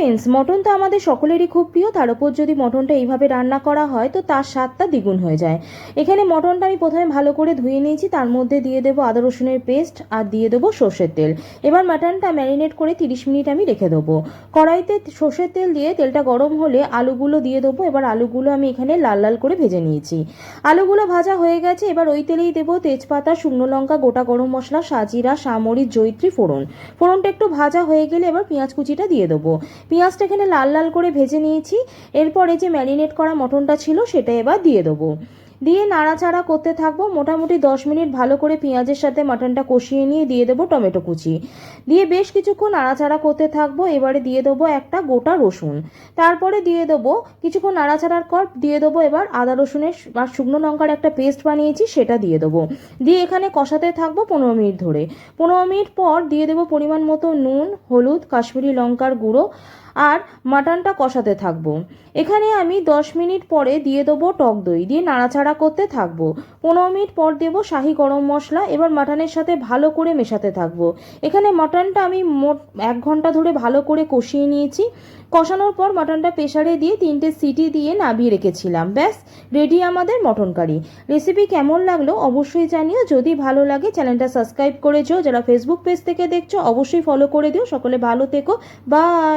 Friends, mutton তো আমাদের সকলেরই খুব প্রিয়। তার উপর যদি মটনটা এইভাবে রান্না করা হয় তো তার স্বাদটা দ্বিগুণ হয়ে যায়। এখানে মটনটা আমি প্রথমে ভালো করে ধুয়ে নিয়েছি, তার মধ্যে দিয়ে দেবো আদা রসুনের পেস্ট আর দিয়ে দেবো সর্ষের তেল। এবার মাটনটা ম্যারিনেট করে 30 মিনিট আমি রেখে দেবো। কড়াইতে সর্ষের তেল দিয়ে তেলটা গরম হলে আলুগুলো দিয়ে দেবো। এবার আলুগুলো আমি এখানে লাল লাল করে ভেজে নিয়েছি। আলুগুলো ভাজা হয়ে গেছে, এবার ওই তেলেই দেবো তেজপাতা, শুকনো লঙ্কা, গোটা গরম মশলা, সাজিরা, সামরিচ, জয়িত্রী ফোড়ন। ফোড়নটা একটু ভাজা হয়ে গেলে এবার পেঁয়াজ কুচিটা দিয়ে দেবো। পেঁয়াজটা এখানে লাল লাল করে ভেজে নিয়েছি। এরপরে যে ম্যারিনেট করা মটনটা ছিল সেটা এবার দিয়ে দেবো। দিয়ে নাড়াচাড়া করতে থাকবো। মোটামুটি 10 মিনিট ভালো করে পেঁয়াজের সাথে মাটনটা কষিয়ে নিয়ে দিয়ে দেবো টমেটো কুচি। দিয়ে বেশ কিছুক্ষণ নাড়াচাড়া করতে থাকবো। এবারে দিয়ে দেবো একটা গোটা রসুন। তারপরে দিয়ে দেবো কিছুক্ষণ নাড়াচাড়ার পর দিয়ে দেবো এবার আদা রসুনের আর শুকনো লঙ্কার একটা পেস্ট বানিয়েছি সেটা দিয়ে দেবো। দিয়ে এখানে কষাতে থাকবো 15 মিনিট ধরে। 15 মিনিট পর দিয়ে দেবো পরিমাণ মতো নুন, হলুদ, কাশ্মীরি লঙ্কার গুঁড়ো আর মাটনটা কষাতে থাকবো। এখানে আমি 10 মিনিট পরে দিয়ে দেবো টক দই, দিয়ে নাড়াচাড়া করতে থাকবো। 15 মিনিট পর দেবো শাহি গরম মশলা। এবার মাটনের সাথে ভালো করে মেশাতে থাকবো। এখানে মাটনটা আমি মোট 1 ঘন্টা ধরে ভালো করে কষিয়ে নিয়েছি। কষানোর পর মাটনটা প্রেসারে দিয়ে 3টে সিটি দিয়ে নামিয়ে রেখেছিলাম। ব্যাস, রেডি আমাদের মটন কারি। রেসিপি কেমন লাগলো অবশ্যই জানিও। যদি ভালো লাগে চ্যানেলটা সাবস্ক্রাইব করে যেও। যারা ফেসবুক পেজ থেকে দেখছো অবশ্যই ফলো করে দিও। সকলে ভালো থেকো, বাই।